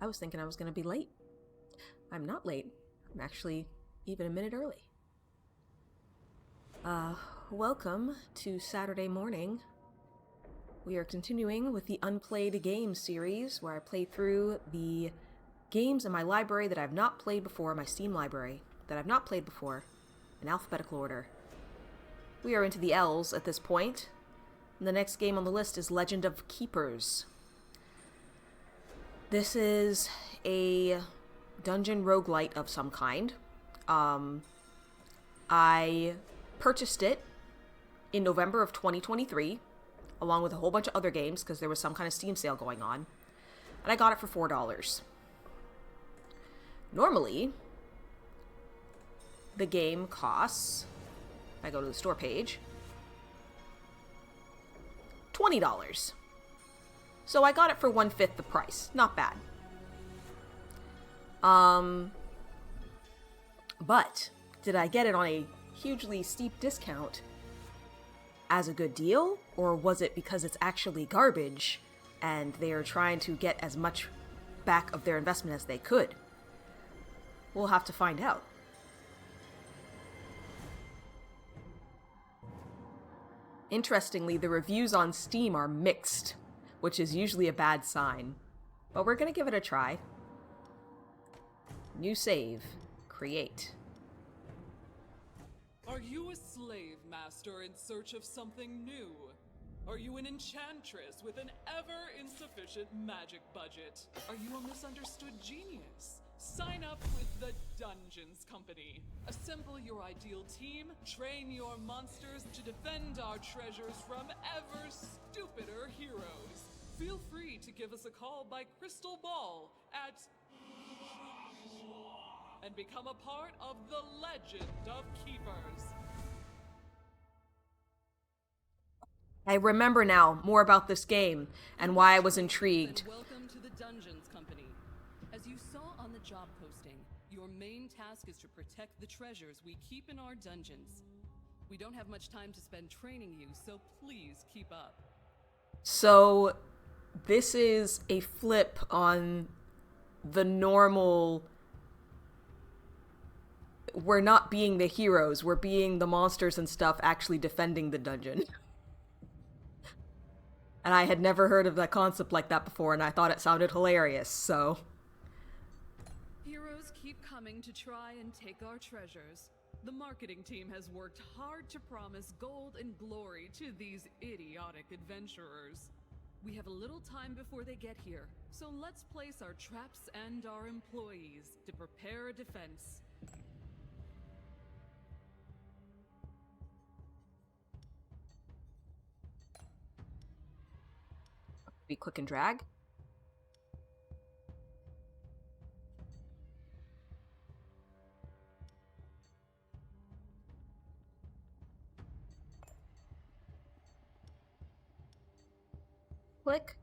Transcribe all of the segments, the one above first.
I was thinking I was going to be late. I'm not late. I'm actually even a minute early. Welcome to Saturday morning. We are continuing with the Unplayed Games series, where I play through the games in my library that I've not played before, my Steam library, that I've not played before, in alphabetical order. We are into the L's at this point, and the next game on the list is Legend of Keepers. This is a dungeon roguelite of some kind. I purchased it in November of 2023, along with a whole bunch of other games, because there was some kind of Steam sale going on, and I got it for $4. Normally, the game costs, if I go to the store page, $20. So I got it for 1/5 the price. Not bad. But did I get it on a hugely steep discount as a good deal, or was it because it's actually garbage and they are trying to get as much back of their investment as they could? We'll have to find out. Interestingly, the reviews on Steam are mixed, which is usually a bad sign. But we're gonna give it a try. New save. Create. Are you a slave master in search of something new? Are you an enchantress with an ever-insufficient magic budget? Are you a misunderstood genius? Sign up with the Dungeons Company. Assemble your ideal team, train your monsters to defend our treasures from ever stupider heroes. Feel free to give us a call by Crystal Ball at and become a part of the Legend of Keepers. I remember now more about this game and why I was intrigued. Welcome to the Dungeons Company. As you saw on the job posting, your main task is to protect the treasures we keep in our dungeons. We don't have much time to spend training you, so please keep up. So, this is a flip on the normal... We're not being the heroes, we're being the monsters and stuff actually defending the dungeon. And I had never heard of that concept like that before, and I thought it sounded hilarious, so... Heroes keep coming to try and take our treasures. The marketing team has worked hard to promise gold and glory to these idiotic adventurers. We have a little time before they get here, so let's place our traps and our employees to prepare a defense. We click and drag. Click.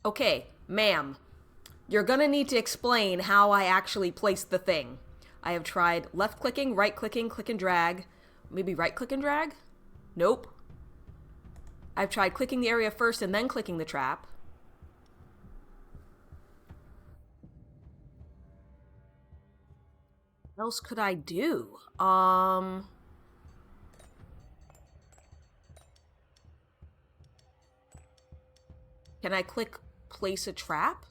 Okay, ma'am. You're gonna need to explain how I actually placed the thing. I have tried left-clicking, right-clicking, click and drag. Maybe right-click and drag? Nope. I've tried clicking the area first and then clicking the trap. What else could I do? Can I click place a trap?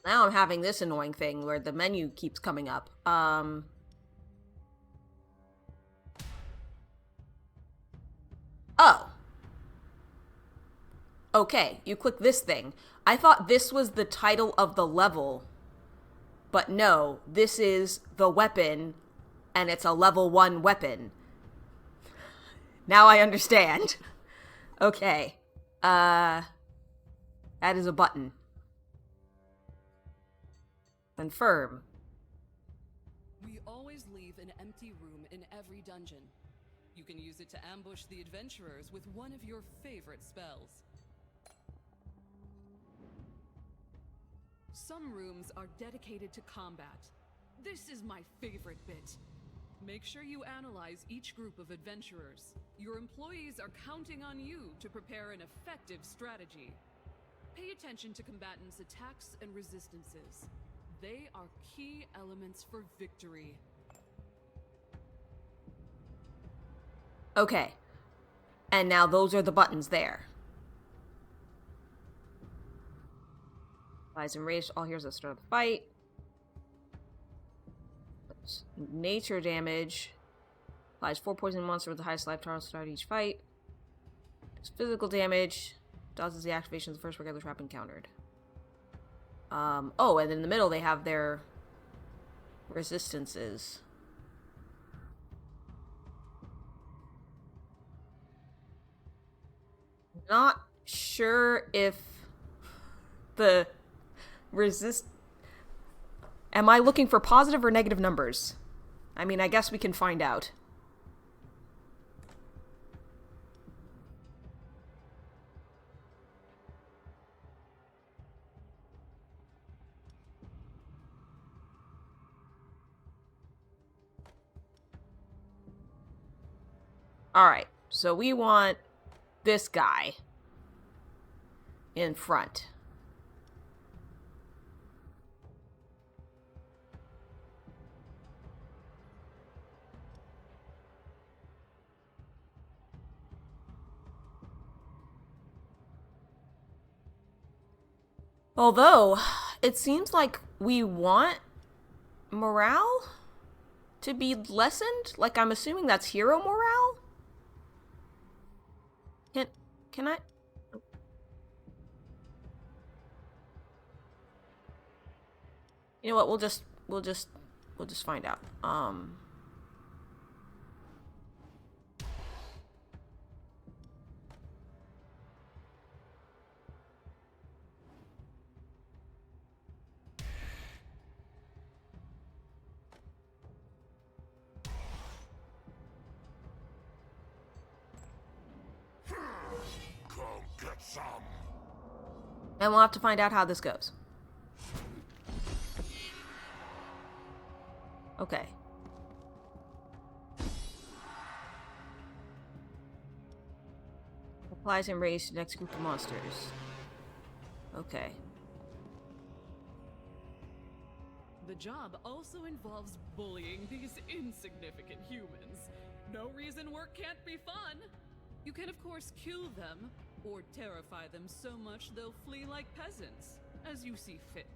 Now I'm having this annoying thing where the menu keeps coming up. Oh. Okay, you click this thing. I thought this was the title of the level. But no, this is the weapon, and it's a level 1 weapon. Now I understand. Okay. That is a button. Confirm. We always leave an empty room in every dungeon. You can use it to ambush the adventurers with one of your favorite spells. Some rooms are dedicated to combat. This is my favorite bit. Make sure you analyze each group of adventurers. Your employees are counting on you to prepare an effective strategy. Pay attention to combatants' attacks and resistances. They are key elements for victory. Okay. And now those are the buttons there. Applies enraged. All heroes at the start of the fight. Nature damage. Applies 4 poison monster with the highest life total start each fight. Does physical damage. Dodges the activation of the first regular trap encountered. Oh, and in the middle they have their resistances. Not sure if the Am I looking for positive or negative numbers? I mean, I guess we can find out. Alright, so we want this guy in front. Although, it seems like we want morale to be lessened. Like, I'm assuming that's hero morale? Can I? You know what? We'll just find out. And we'll have to find out how this goes. Okay. Applies and raise to the next group of monsters. Okay. The job also involves bullying these insignificant humans. No reason work can't be fun. You can, of course, kill them, or terrify them so much they'll flee like peasants, as you see fit.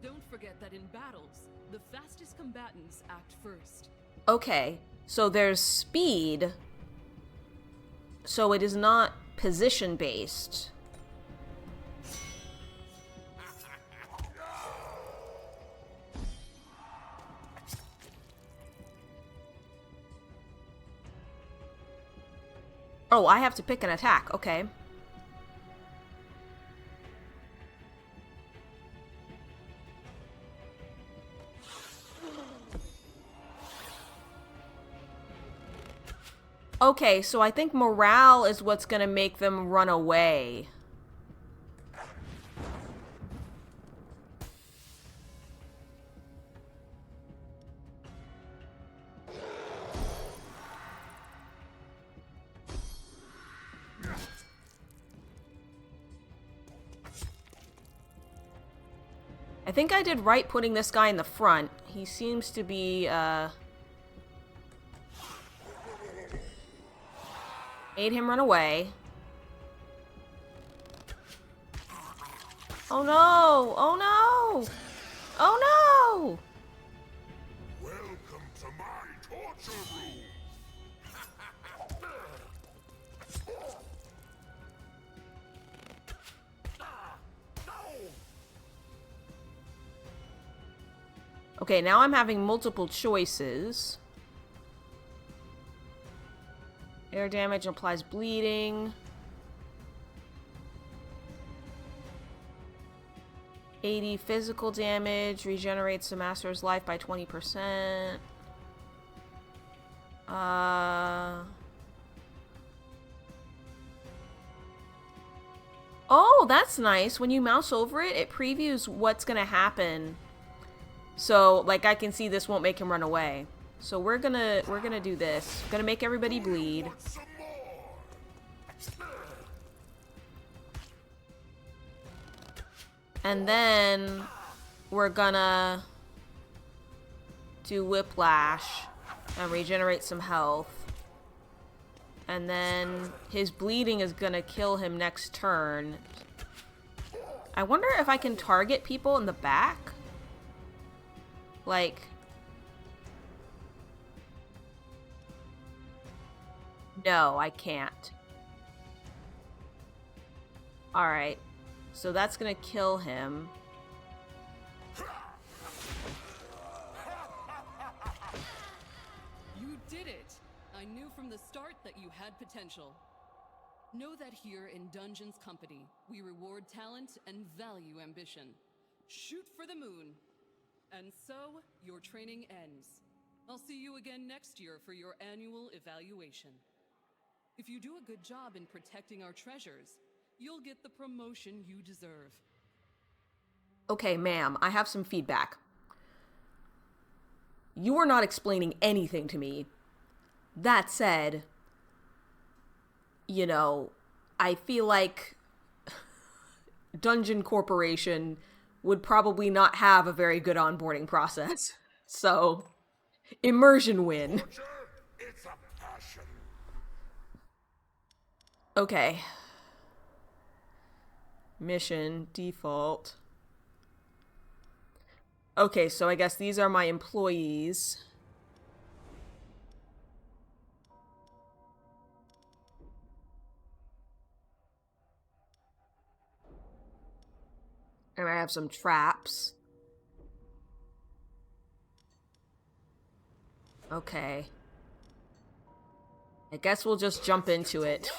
Don't forget that in battles, the fastest combatants act first. Okay, so there's speed, so it is not position-based. Oh, I have to pick an attack. Okay. Okay, so I think morale is what's gonna make them run away. I think I did right putting this guy in the front. He seems to be, made him run away. Oh no! Oh no! Oh no! Welcome to my torture room! Okay, now I'm having multiple choices. Air damage implies bleeding. 80 physical damage, regenerates the master's life by 20%. Oh, that's nice. When you mouse over it, it previews what's gonna happen. So, like, I can see this won't make him run away. So we're gonna do this. Gonna make everybody bleed. Want some more? And then we're gonna do whiplash and regenerate some health. And then his bleeding is gonna kill him next turn. I wonder if I can target people in the back? Like... No, I can't. Alright. So that's gonna kill him. You did it! I knew from the start that you had potential. Know that here in Dungeons Company, we reward talent and value ambition. Shoot for the moon. And so, your training ends. I'll see you again next year for your annual evaluation. If you do a good job in protecting our treasures, you'll get the promotion you deserve. Okay, ma'am, I have some feedback. You are not explaining anything to me. That said, you know, I feel like Dungeon Corporation would probably not have a very good onboarding process. So, immersion win. Torture? It's a passion. Okay. Mission, default. Okay, so I guess these are my employees. And I have some traps. Okay. I guess we'll just jump into it.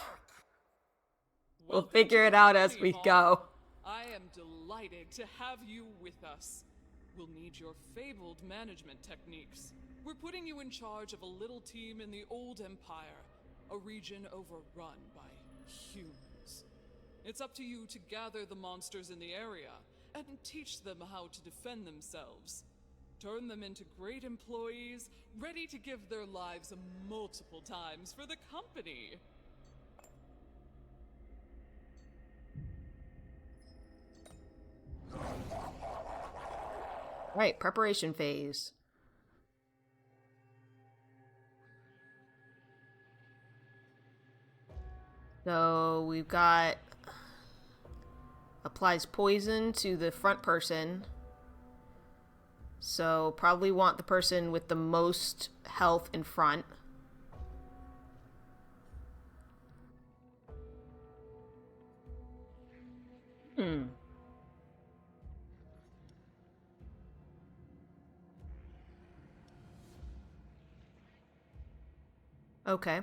We'll figure it out as we go. I am delighted to have you with us. We'll need your fabled management techniques. We're putting you in charge of a little team in the old empire, a region overrun by humans. It's up to you to gather the monsters in the area and teach them how to defend themselves. Turn them into great employees, ready to give their lives multiple times for the company. Right, preparation phase. So we've got applies poison to the front person. So probably want the person with the most health in front. Okay.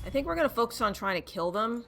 I think we're gonna focus on trying to kill them.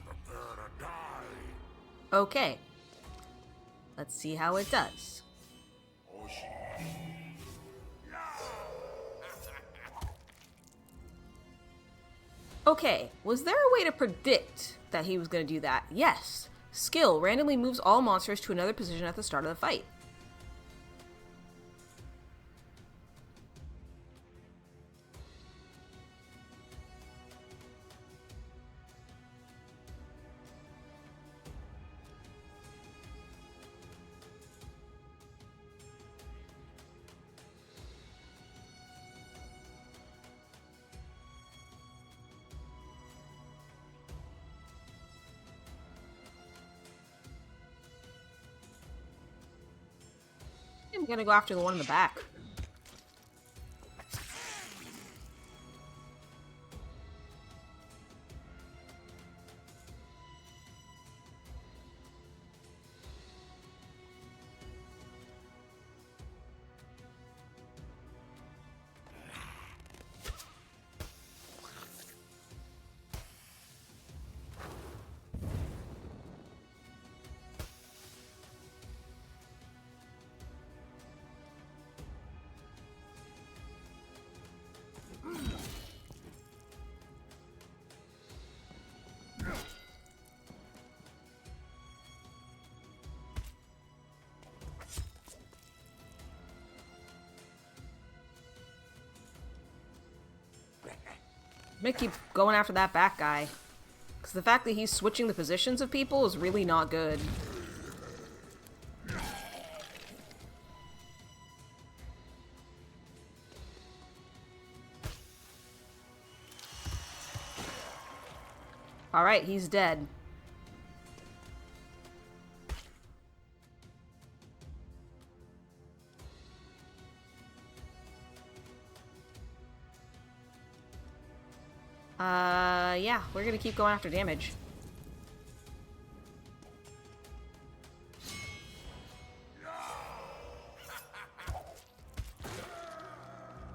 Prepare to die. Okay. Let's see how it does. Okay, was there a way to predict that he was going to do that? Yes. Skill randomly moves all monsters to another position at the start of the fight. I'm gonna go after the one in the back. I'm gonna keep going after that back guy. Because the fact that he's switching the positions of people is really not good. Alright, he's dead. Yeah, we're gonna keep going after damage.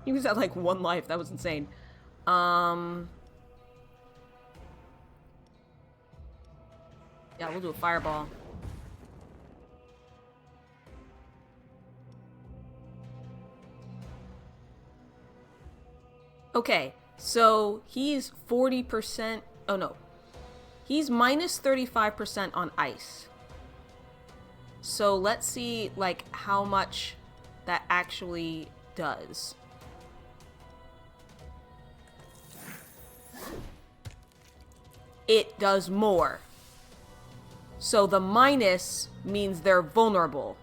He was at like 1 life, that was insane. Yeah, we'll do a fireball. Okay, so he's 40%. Oh no. He's minus 35% on ice. So let's see, like, how much that actually does. It does more. So the minus means they're vulnerable.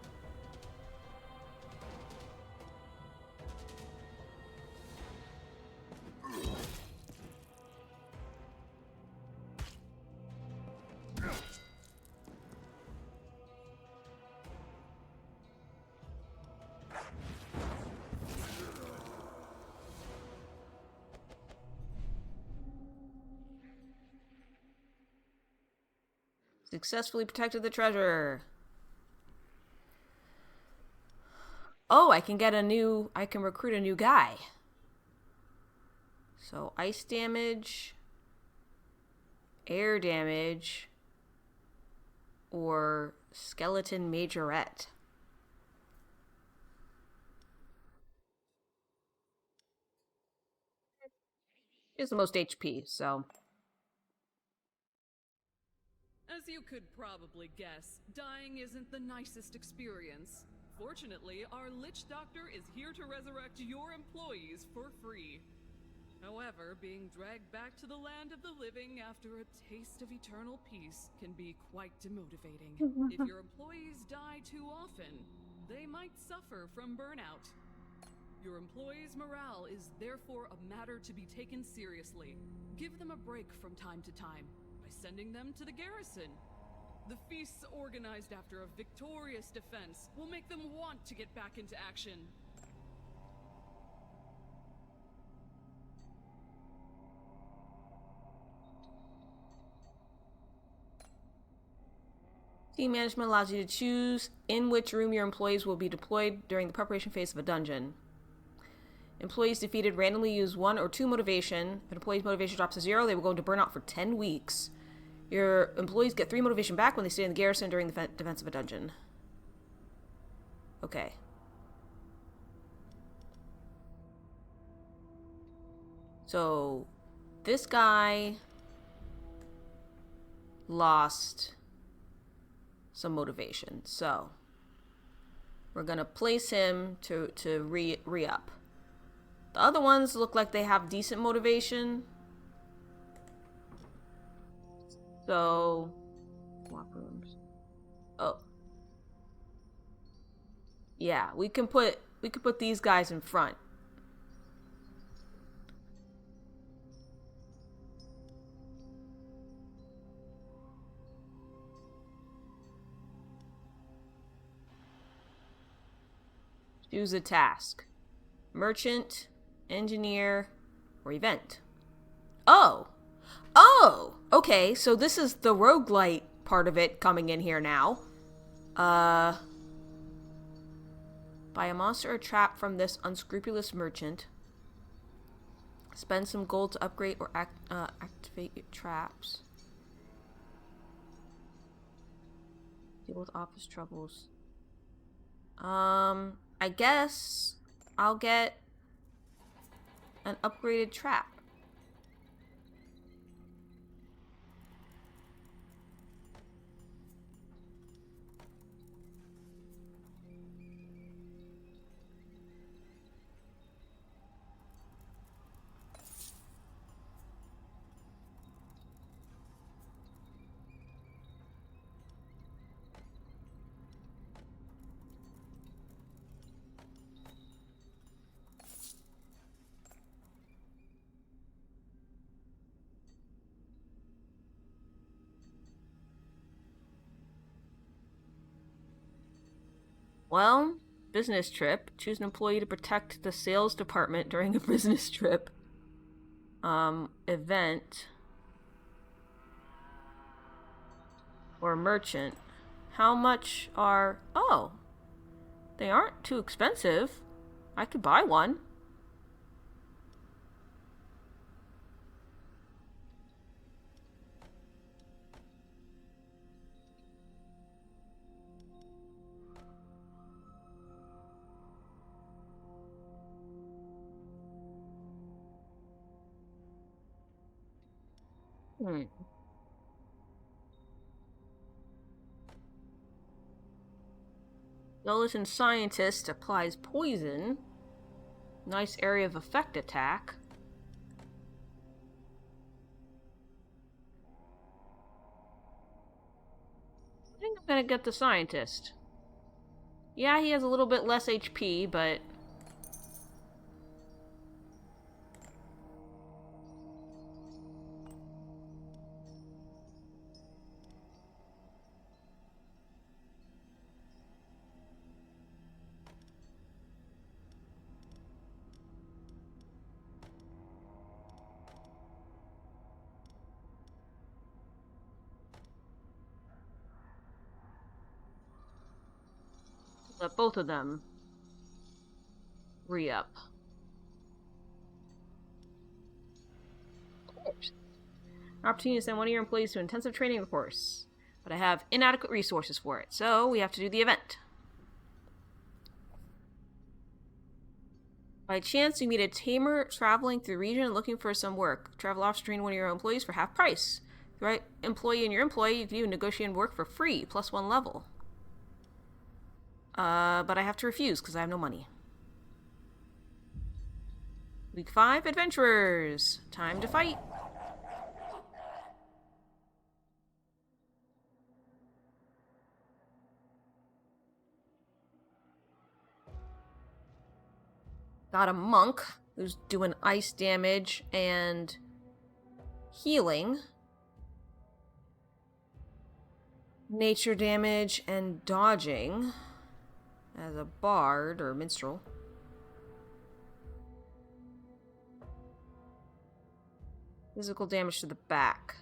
Successfully protected the treasure. Oh, I can recruit a new guy. So ice damage, air damage, or skeleton majorette. He has the most HP, so. As you could probably guess, dying isn't the nicest experience. Fortunately, our Lich Doctor is here to resurrect your employees for free. However, being dragged back to the land of the living after a taste of eternal peace can be quite demotivating. If your employees die too often, they might suffer from burnout. Your employees' morale is therefore a matter to be taken seriously. Give them a break from time to time by sending them to the garrison. The feasts organized after a victorious defense will make them want to get back into action. Team management allows you to choose in which room your employees will be deployed during the preparation phase of a dungeon. Employees defeated randomly use 1 or 2 motivation. If an employee's motivation drops to 0, they will go into burnout for 10 weeks. Your employees get 3 motivation back when they stay in the garrison during the defense of a dungeon. Okay. So, this guy lost some motivation, so we're gonna place him to re-up. The other ones look like they have decent motivation. So, swap rooms. Oh, yeah, we can put these guys in front. Choose a task: merchant, engineer, or event. Oh! Oh! Okay, so this is the roguelite part of it coming in here now. Buy a monster or trap from this unscrupulous merchant. Spend some gold to upgrade or activate your traps. Deal with office troubles. I guess I'll get an upgraded trap. Well, business trip. Choose an employee to protect the sales department during a business trip. Event. Or merchant. How much are... Oh. They aren't too expensive. I could buy one. Skeleton scientist applies poison. Nice area of effect attack. I think I'm gonna get the scientist. Yeah, he has a little bit less HP, but... let both of them re-up. An opportunity to send one of your employees to an intensive training course, but I have inadequate resources for it, so we have to do the event. By chance, you meet a tamer traveling through the region and looking for some work. Travel offers to train one of your employees for half price. The right employee and your employee view negotiate work for free, plus 1 level. But I have to refuse because I have no money. Week 5, adventurers. Time to fight. Got a monk who's doing ice damage and healing. Nature damage and dodging as a bard or minstrel. Physical damage to the back.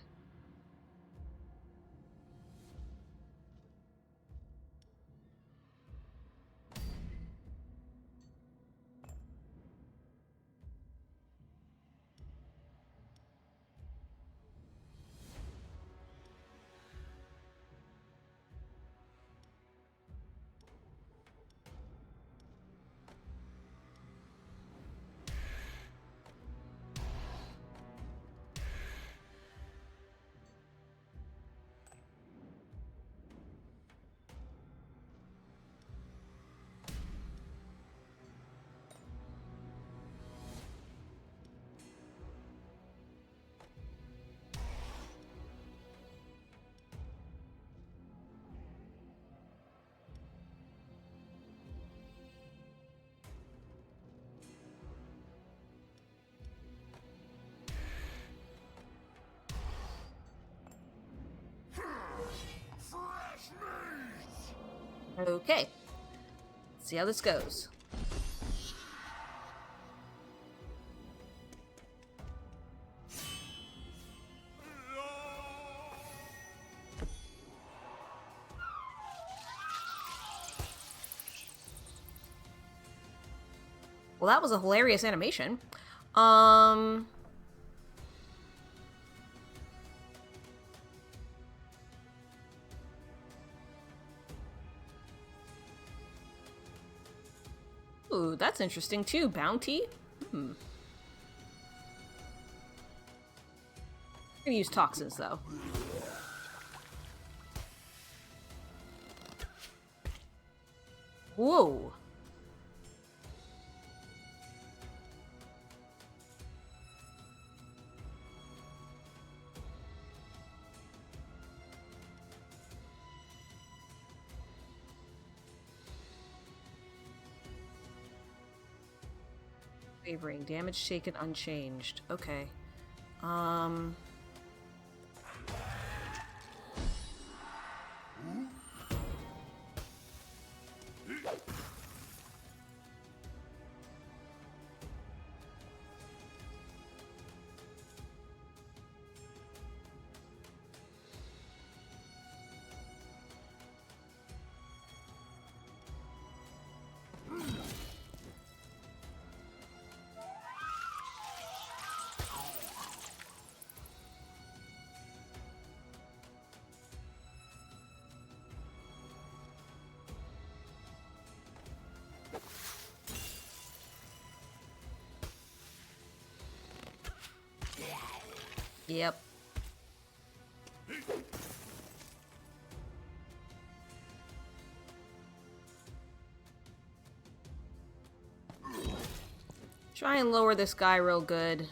Okay. Let's see how this goes. Well, that was a hilarious animation. Ooh, that's interesting too. Bounty? I'm gonna use toxins though. Whoa. Favoring. Damage taken unchanged. Okay. Yep. Try and lower this guy real good.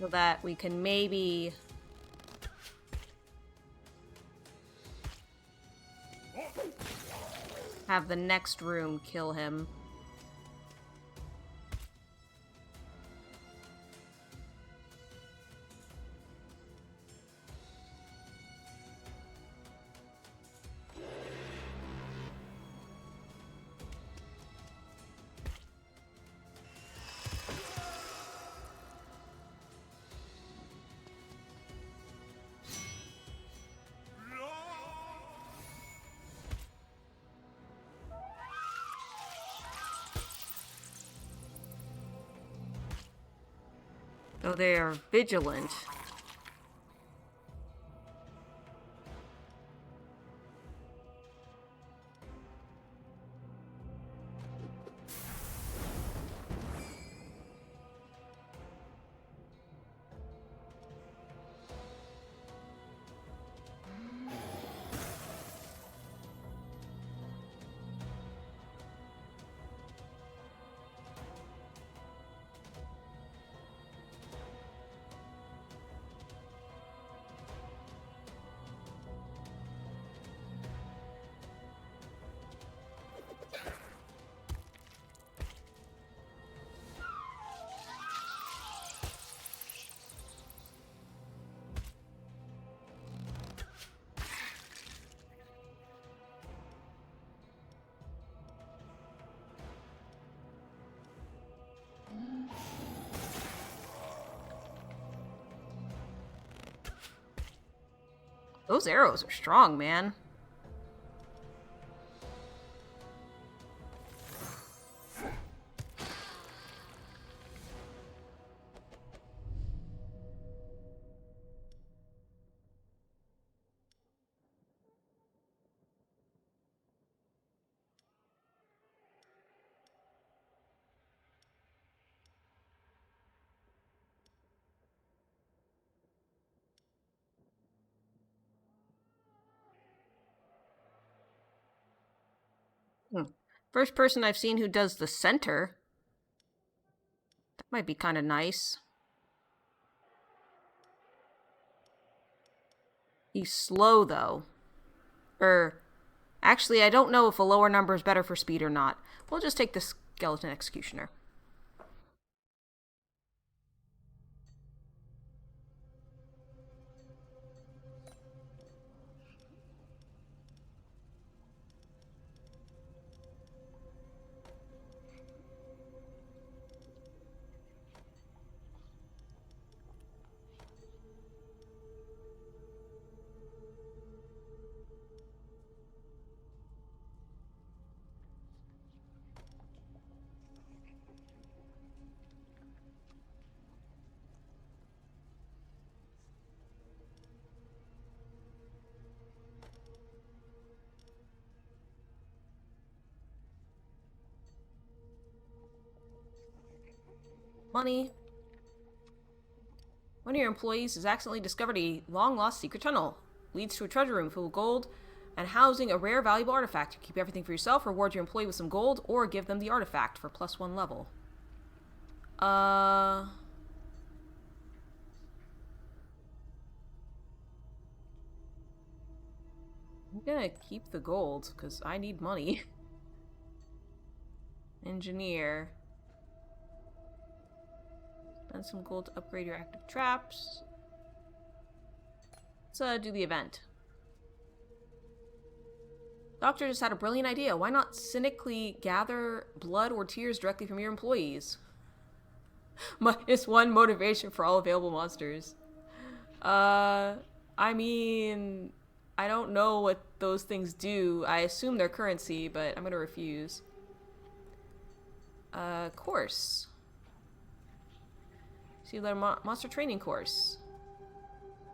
So that we can maybe... have the next room kill him. So they are vigilant. Those arrows are strong, man. First person I've seen who does the center. That might be kind of nice. He's slow, though. Actually, I don't know if a lower number is better for speed or not. We'll just take the Skeleton Executioner. Money. One of your employees has accidentally discovered a long-lost secret tunnel. Leads to a treasure room full of gold and housing a rare, valuable artifact. You keep everything for yourself, reward your employee with some gold, or give them the artifact for +1 level. I'm gonna keep the gold, because I need money. Engineer. Spend some gold to upgrade your active traps. Let's do the event. Doctor just had a brilliant idea. Why not cynically gather blood or tears directly from your employees? -1 motivation for all available monsters. I mean, I don't know what those things do. I assume they're currency, but I'm gonna refuse. Course. See, their monster training course.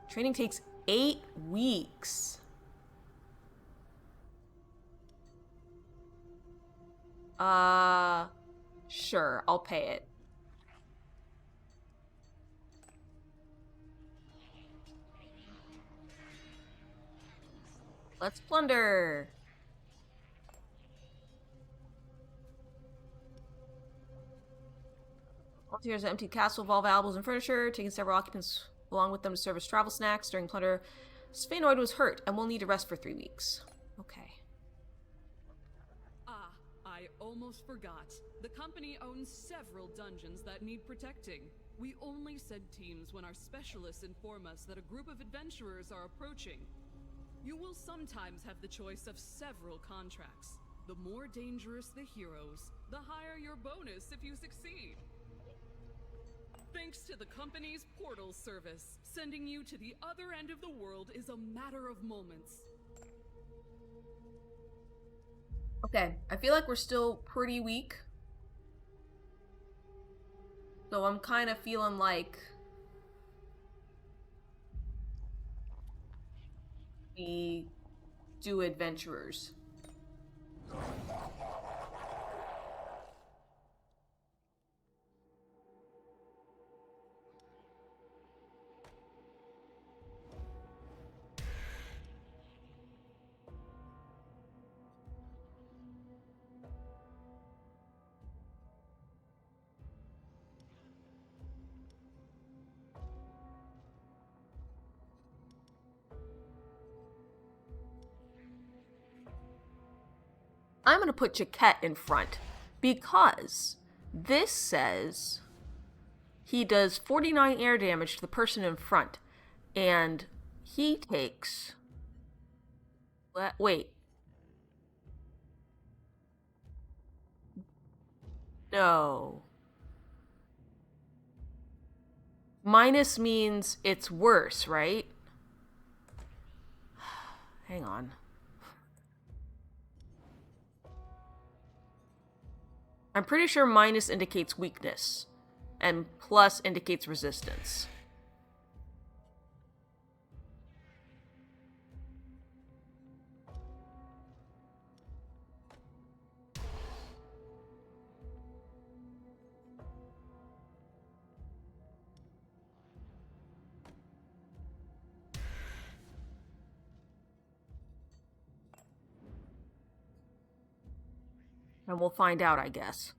Training takes 8 weeks. Sure, I'll pay it. Let's plunder. Volunteers empty castle of all valuables and furniture, taking several occupants along with them to serve as travel snacks. During plunder, Sphenoid was hurt and will need to rest for 3 weeks. Okay. Ah, I almost forgot. The company owns several dungeons that need protecting. We only send teams when our specialists inform us that a group of adventurers are approaching. You will sometimes have the choice of several contracts. The more dangerous the heroes, the higher your bonus if you succeed. Thanks to the company's portal service, sending you to the other end of the world is a matter of moments. Okay, I feel like we're still pretty weak. So I'm kind of feeling like we do adventurers. I'm going to put Jaquette in front because this says he does 49 air damage to the person in front, and he takes... Wait. No. Minus means it's worse, right? Hang on. I'm pretty sure minus indicates weakness, and plus indicates resistance. And we'll find out, I guess.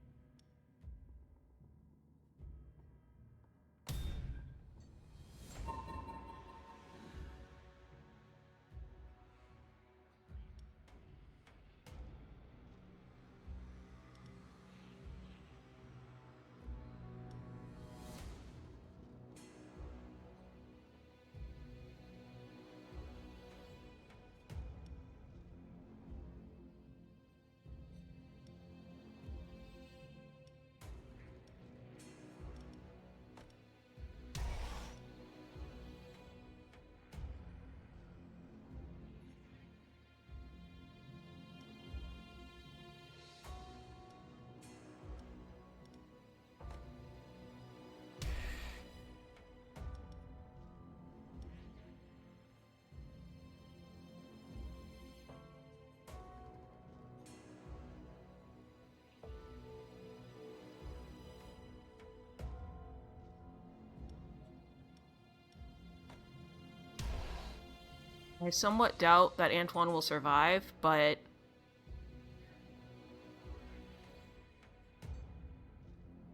I somewhat doubt that Antoine will survive, but...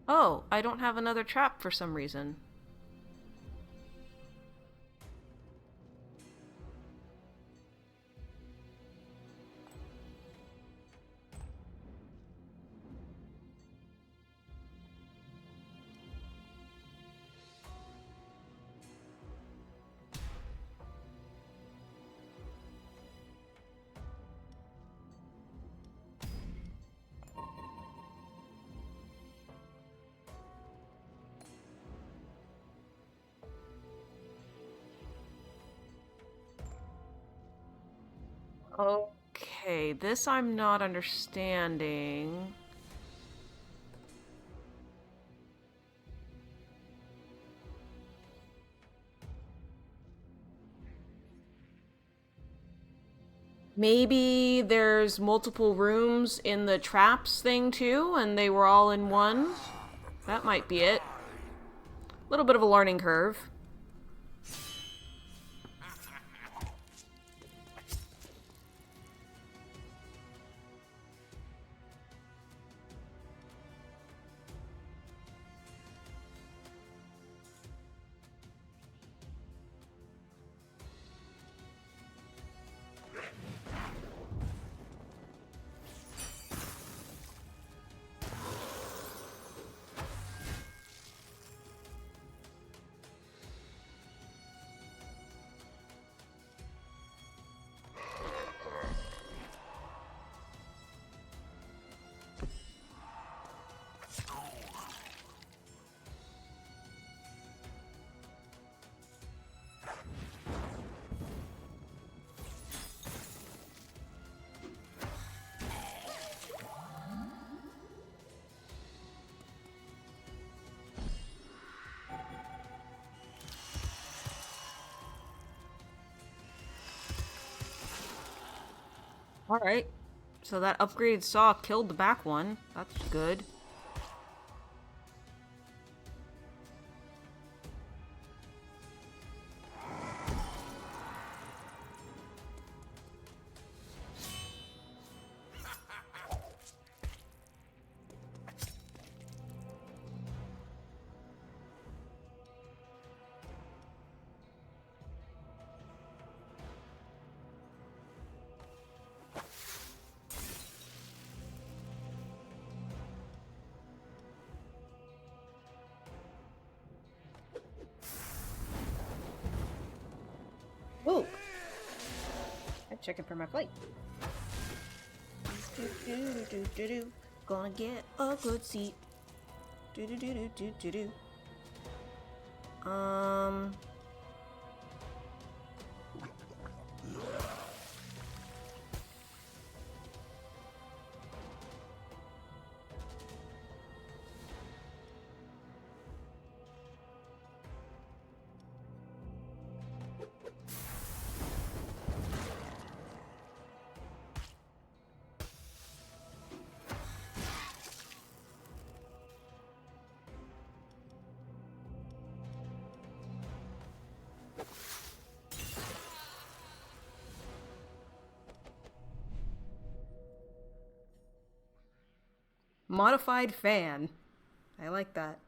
Oh, I don't have another trap for some reason. Okay, this I'm not understanding. Maybe there's multiple rooms in the traps thing too, and they were all in one? That might be it. A little bit of a learning curve. Alright. So that upgraded saw killed the back one. That's good. Ooh! I'm checking for my plate. Gonna get a good seat. Um... Modified fan. I like that.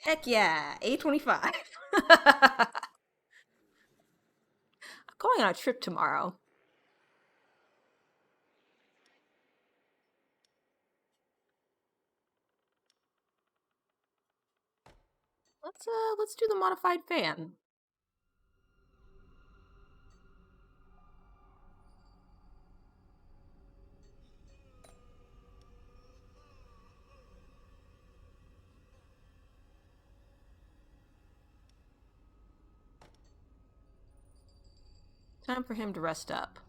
Heck yeah, A25. I'm going on a trip tomorrow. Let's do the modified fan. Time for him to rest up.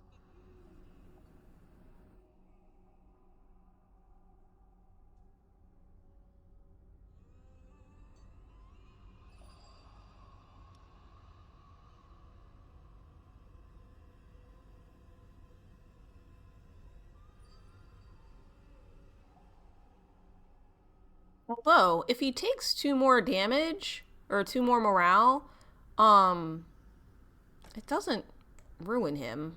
Although, if he takes 2 more damage, or 2 more morale, it doesn't ruin him.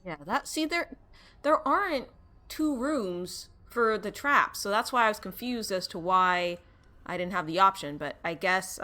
Yeah, see there aren't 2 rooms for the traps, so that's why I was confused as to why I didn't have the option, but I guess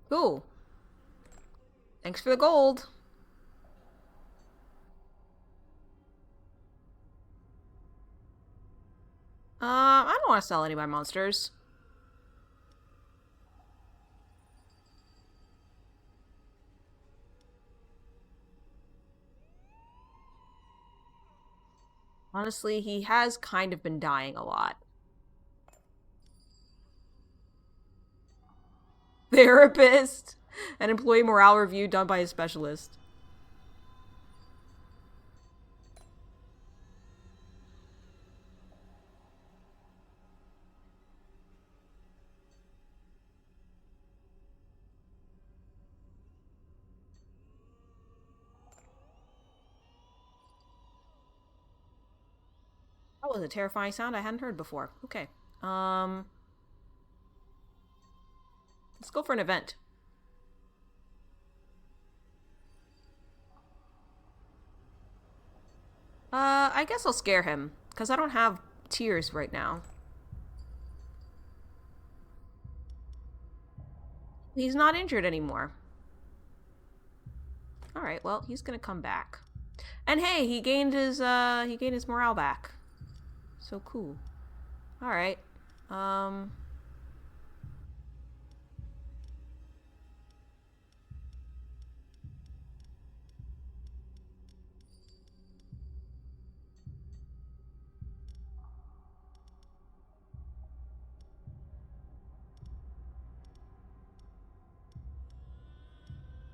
cool. Thanks for the gold. I don't want to sell any of my monsters. Honestly, he has kind of been dying a lot. Therapist. An employee morale review done by a specialist. That was a terrifying sound I hadn't heard before. Okay. Let's go for an event. I guess I'll scare him, because I don't have tears right now. He's not injured anymore. Alright, well, he's gonna come back. And hey, he gained his morale back. So cool. Alright.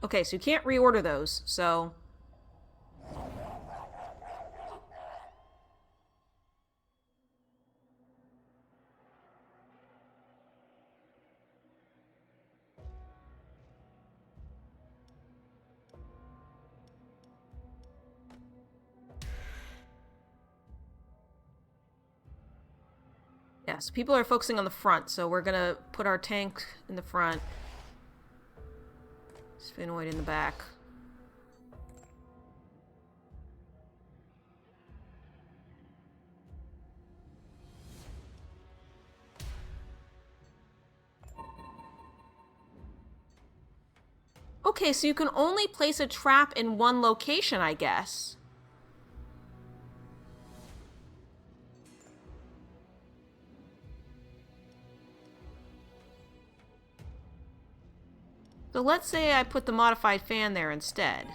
Okay, so you can't reorder those, so... Yeah, so people are focusing on the front, so we're gonna put our tank in the front. Sphenoid in the back. Okay, so you can only place a trap in one location, I guess. So let's say I put the modified fan there instead.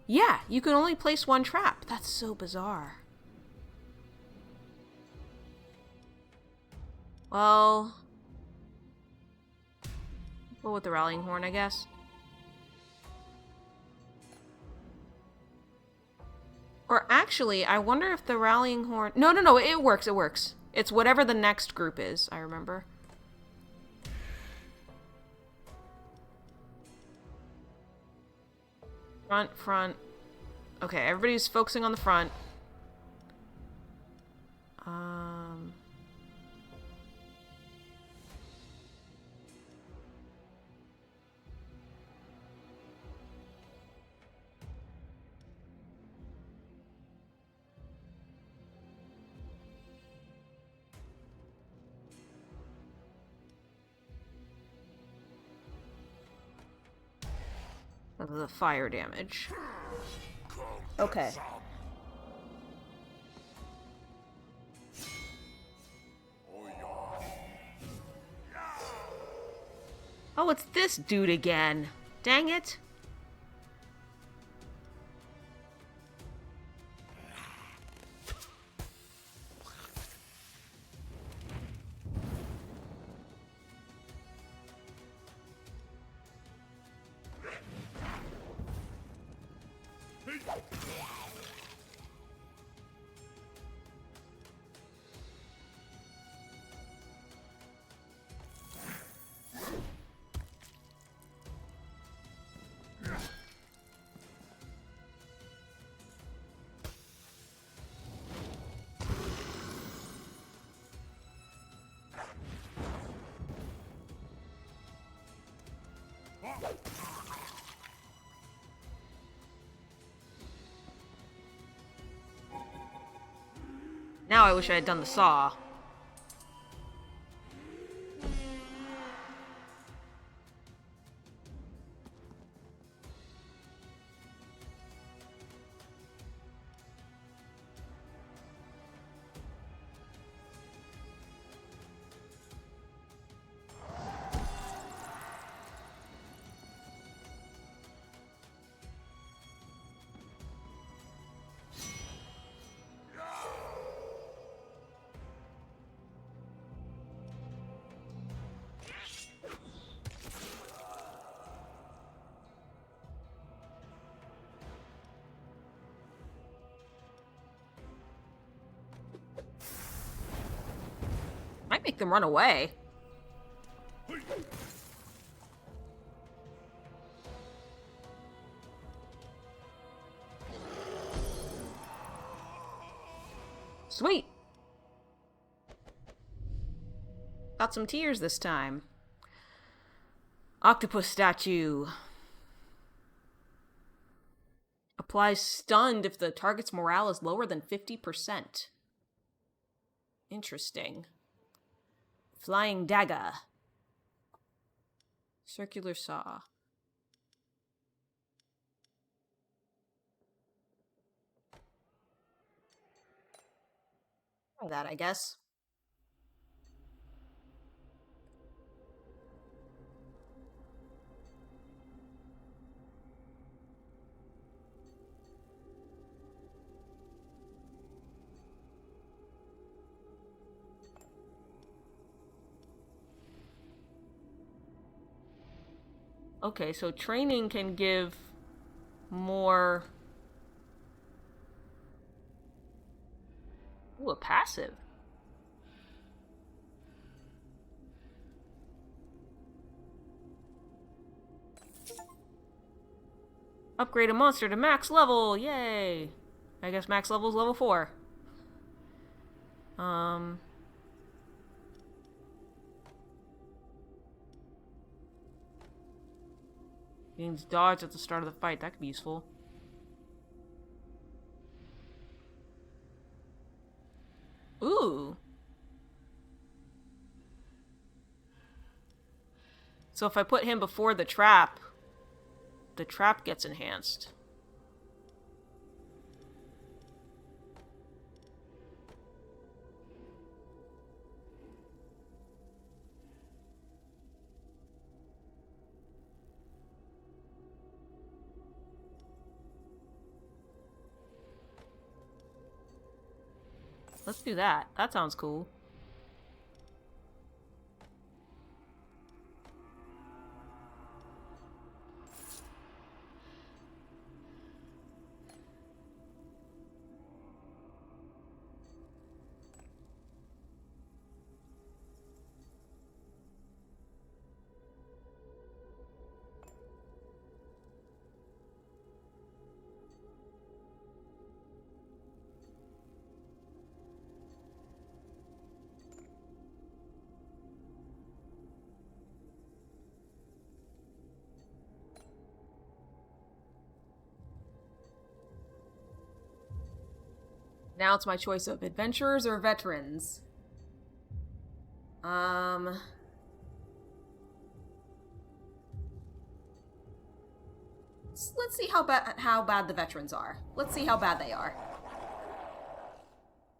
Yeah, you can only place one trap. That's so bizarre. Well... go with the rallying horn, I guess. Or actually, I wonder if the rallying horn... No, it works, it works. It's whatever the next group is, I remember. Front. Okay, everybody's focusing on the front. The fire damage. Okay. Oh, it's this dude again. Dang it. Now I wish I had done the saw. Might make them run away. Sweet. Got some tears this time. Octopus statue. Applies stunned if the target's morale is lower than 50%. Interesting. Flying dagger. Circular saw. Try that, I guess. Okay, so training can give more... Ooh, a passive. Upgrade a monster to max level! Yay! I guess max level is level 4. Gains dodge at the start of the fight. That could be useful. Ooh! So if I put him before the trap gets enhanced. Let's do that. That sounds cool. Now it's my choice of adventurers or veterans. Let's see how bad the veterans are. Let's see how bad they are.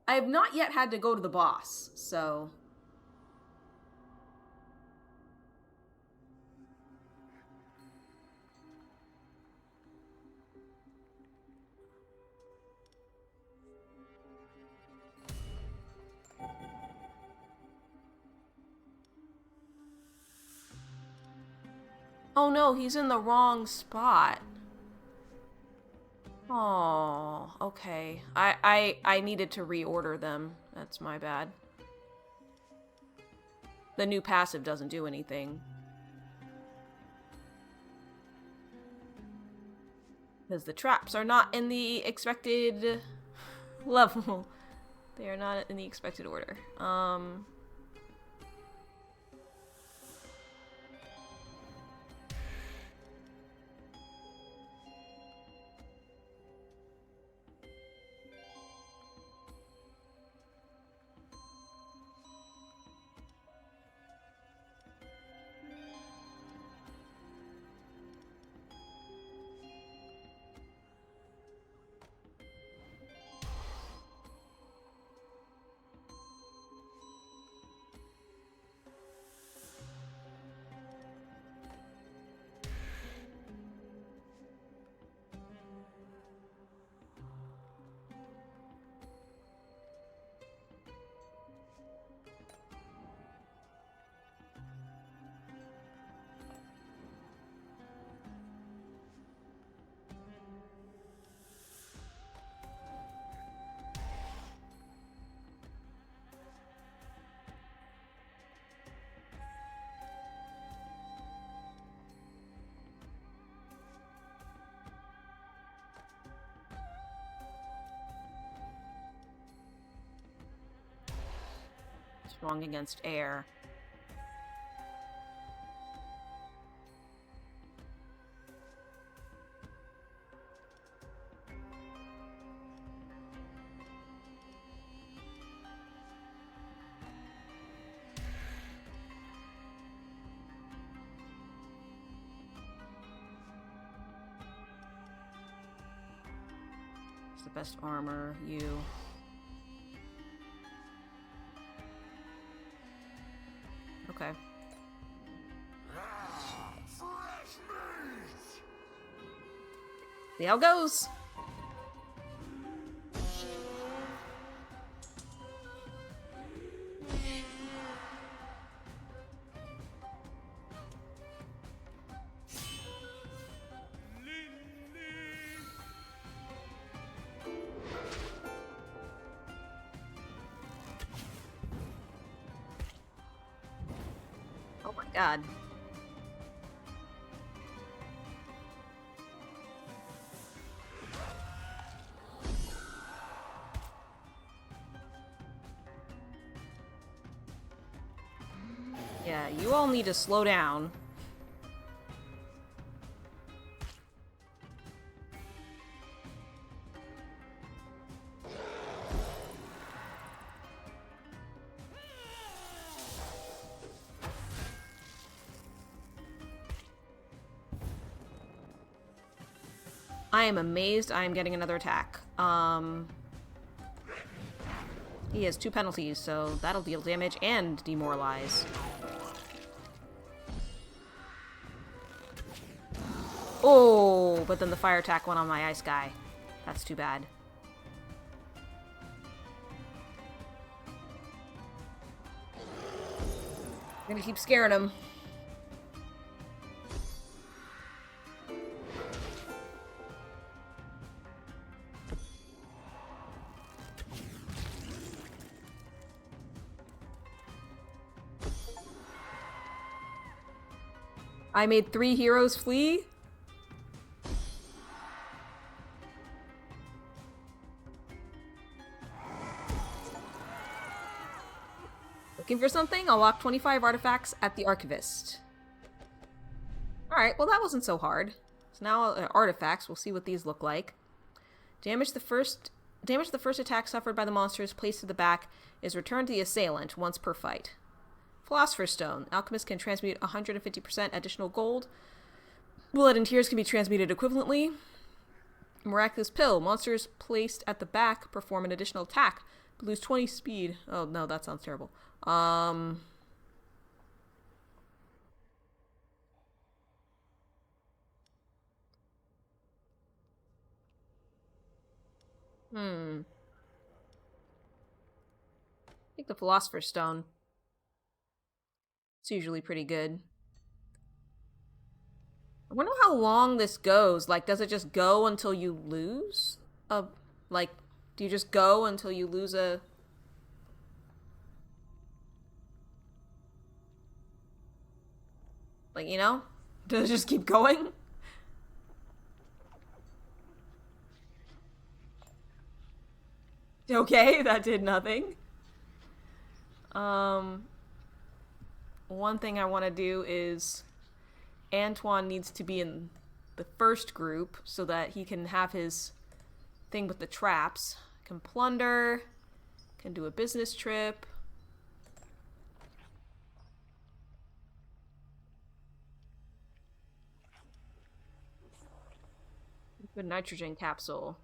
I have not yet had to go to the boss, so... Oh no, he's in the wrong spot. Oh, okay. I needed to reorder them. That's my bad. The new passive doesn't do anything. Because the traps are not in the expected level. They are not in the expected order. Strong against air. It's the best armor, you. Okay. Fresh meat! See how it goes. Oh my god. Yeah, you all need to slow down. I am amazed I am getting another attack. He has 2 penalties, so that'll deal damage and demoralize. Oh, but then the fire attack went on my ice guy. That's too bad. I'm gonna keep scaring him. I made 3 heroes flee? Looking for something? I'll lock 25 artifacts at the Archivist. Alright, well that wasn't so hard. So now artifacts, we'll see what these look like. Damage the first attack suffered by the monsters placed to the back is returned to the assailant once per fight. Philosopher's Stone. Alchemist can transmute 150% additional gold. Blood and tears can be transmuted equivalently. Miraculous Pill. Monsters placed at the back perform an additional attack, but lose 20 speed. Oh no, that sounds terrible. I think the Philosopher's Stone. It's usually pretty good. I wonder how long this goes. Like, does it just go until you lose? Like, do you just go until you lose a... Like, you know? Does it just keep going? Okay, that did nothing. One thing I want to do is Antoine needs to be in the first group so that he can have his thing with the traps. Can plunder, can do a business trip. Good nitrogen capsule.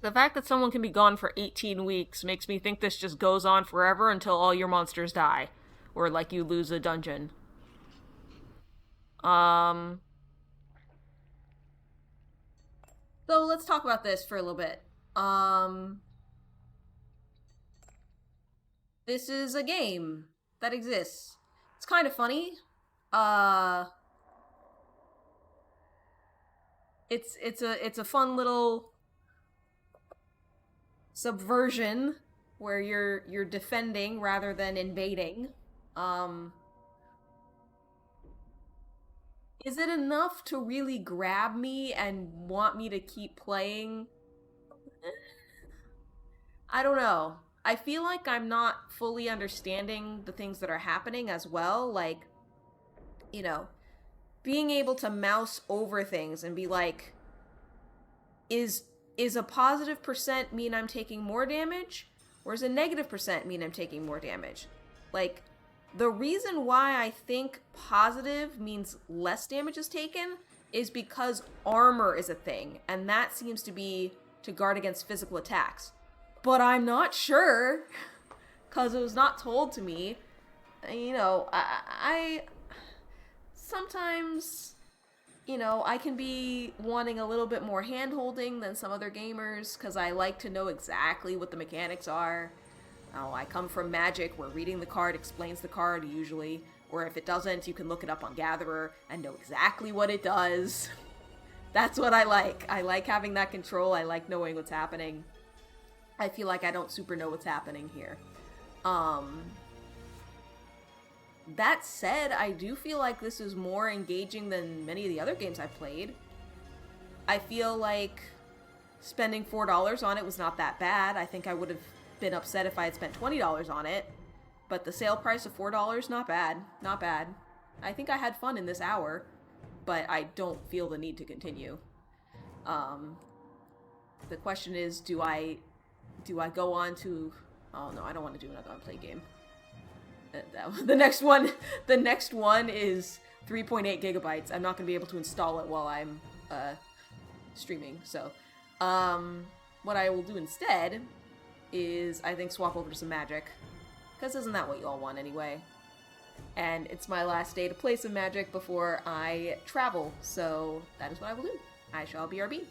The fact that someone can be gone for 18 weeks makes me think this just goes on forever until all your monsters die. Or, like, you lose a dungeon. So let's talk about this for a little bit. This is a game that exists. It's kind of funny. it's a fun little subversion where you're defending rather than invading. Um, is it enough to really grab me and want me to keep playing? I don't know. I feel like I'm not fully understanding the things that are happening as well. Like, you know, being able to mouse over things and be like, is is a positive percent mean I'm taking more damage? Or does a negative percent mean I'm taking more damage? Like, the reason why I think positive means less damage is taken is because armor is a thing, and that seems to be to guard against physical attacks. But I'm not sure, because it was not told to me. You know, I sometimes, you know, I can be wanting a little bit more hand-holding than some other gamers, because I like to know exactly what the mechanics are. Oh, I come from Magic, where reading the card explains the card, usually. Or if it doesn't, you can look it up on Gatherer and know exactly what it does. That's what I like. I like having that control. I like knowing what's happening. I feel like I don't super know what's happening here. That said, I do feel like this is more engaging than many of the other games I've played. I feel like spending $4 on it was not that bad. I think I would have been upset if I had spent $20 on it. But the sale price of $4, not bad. Not bad. I think I had fun in this hour, but I don't feel the need to continue. The question is, do I go on to... Oh no, I don't want to do another Unplayed game. The next one is 3.8 gigabytes. I'm not going to be able to install it while I'm streaming. So, what I will do instead is, I think, swap over to some Magic. Because isn't that what you all want anyway? And it's my last day to play some Magic before I travel. So, that is what I will do. I shall BRB.